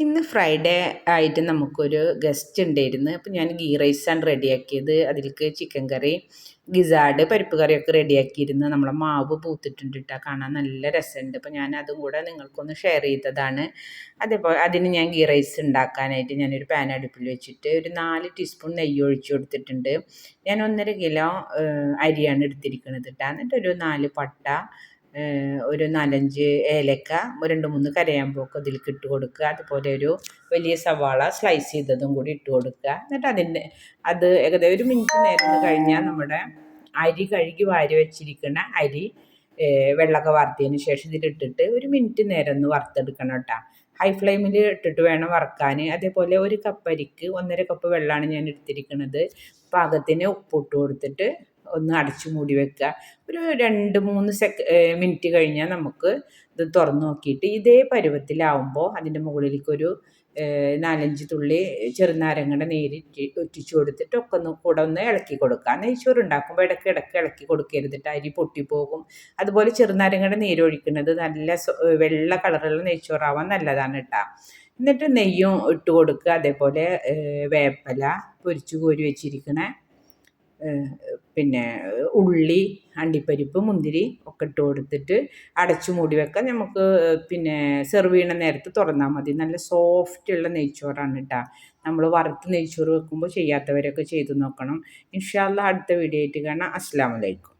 ഇന്ന് ഫ്രൈഡേ ആയിട്ട് നമുക്കൊരു ഗസ്റ്റ് ഉണ്ടായിരുന്നു. അപ്പം ഞാൻ ഗീ റൈസാണ് റെഡിയാക്കിയത്. അതിലേക്ക് ചിക്കൻ കറി, ഗിസാഡ്, പരിപ്പ് കറിയൊക്കെ റെഡിയാക്കിയിരുന്നു. നമ്മളെ മാവ് പൂത്തിട്ടുണ്ട് കേട്ടോ, കാണാൻ നല്ല രസമുണ്ട്. അപ്പം ഞാൻ അതും കൂടെ നിങ്ങൾക്കൊന്ന് ഷെയർ ചെയ്തതാണ്. അതേപോലെ അതിന് ഞാൻ ഗീ റൈസ് ഉണ്ടാക്കാനായിട്ട് ഞാനൊരു പാൻ അടുപ്പിൽ വെച്ചിട്ട് ഒരു 4 ടീസ്പൂൺ നെയ്യ് ഒഴിച്ചു കൊടുത്തിട്ടുണ്ട്. ഞാൻ 1.5 കിലോ അരിയാണ് എടുത്തിരിക്കുന്നത് കേട്ടോ. എന്നിട്ടൊരു 4 പട്ട, ഒരു 4-5 ഏലക്ക, 2-3 കരയാമ്പൂക്ക് അതിലേക്ക് ഇട്ട് കൊടുക്കുക. അതുപോലെ ഒരു വലിയ സവാള സ്ലൈസ് ചെയ്തതും കൂടി ഇട്ട് കൊടുക്കുക. എന്നിട്ട് അത് ഏകദേശം 1 മിനിറ്റ് നേരം കഴിഞ്ഞാൽ നമ്മുടെ അരി കഴുകി വാരി വെച്ചിരിക്കുന്ന അരി വെള്ളമൊക്കെ വാർത്തിയതിന് ശേഷം ഇതിലിട്ടിട്ട് 1 മിനിറ്റ് നേരം ഒന്ന് വറുത്തെടുക്കണം കേട്ടോ. ഹൈ ഫ്ലെയിമിൽ ഇട്ടിട്ട് വേണം വറുക്കാൻ. അതേപോലെ 1 കപ്പ് അരിക്ക് 1.5 കപ്പ് വെള്ളമാണ് ഞാൻ എടുത്തിരിക്കുന്നത്. പാകത്തിന് ഉപ്പിട്ട് കൊടുത്തിട്ട് ഒന്ന് അടച്ചു മൂടി വെക്കുക. ഒരു 2-3 മിനിറ്റ് കഴിഞ്ഞാൽ നമുക്ക് ഇത് തുറന്ന് നോക്കിയിട്ട് ഇതേ പരുവത്തിലാവുമ്പോൾ അതിൻ്റെ മുകളിലേക്കൊരു 4-5 തുള്ളി ചെറുനാരങ്ങയുടെ നീര് ഒറ്റിച്ചു കൊടുത്തിട്ട് ഒക്കെ കൂടെ ഒന്ന് ഇളക്കി കൊടുക്കുക. നെയ്ച്ചോറ് ഉണ്ടാക്കുമ്പോൾ ഇടയ്ക്ക് ഇളക്കി കൊടുക്കരുതിട്ട്, അരി പൊട്ടിപ്പോകും. അതുപോലെ ചെറുനാരങ്ങയുടെ നീര് ഒഴിക്കുന്നത് നല്ല വെള്ള കളറുള്ള നെയ്ച്ചോറാവാൻ നല്ലതാണ് കേട്ടോ. എന്നിട്ട് നെയ്യും ഇട്ട് കൊടുക്കുക. അതേപോലെ വേപ്പില, പൊരിച്ചു കോരി വെച്ചിരിക്കണ പിന്നെ ഉള്ളി, അണ്ടിപ്പരിപ്പ്, മുന്തിരി ഒക്കെ ഇട്ട് കൊടുത്തിട്ട് അടച്ചു മൂടി വെക്കാം. നമുക്ക് പിന്നെ സെർവ് ചെയ്യണ നേരത്ത് തുറന്നാൽ മതി. നല്ല സോഫ്റ്റുള്ള നെയ്ച്ചോറാണ് കേട്ടോ. നമ്മൾ വറുത്ത് നെയ്ച്ചോറ് വെക്കുമ്പോൾ ചെയ്യാത്തവരൊക്കെ ചെയ്ത് നോക്കണം. ഇൻഷാ അല്ലാഹ് അടുത്ത വീഡിയോ ആയിട്ട് കാണാം. അസ്സലാമു അലൈക്കും.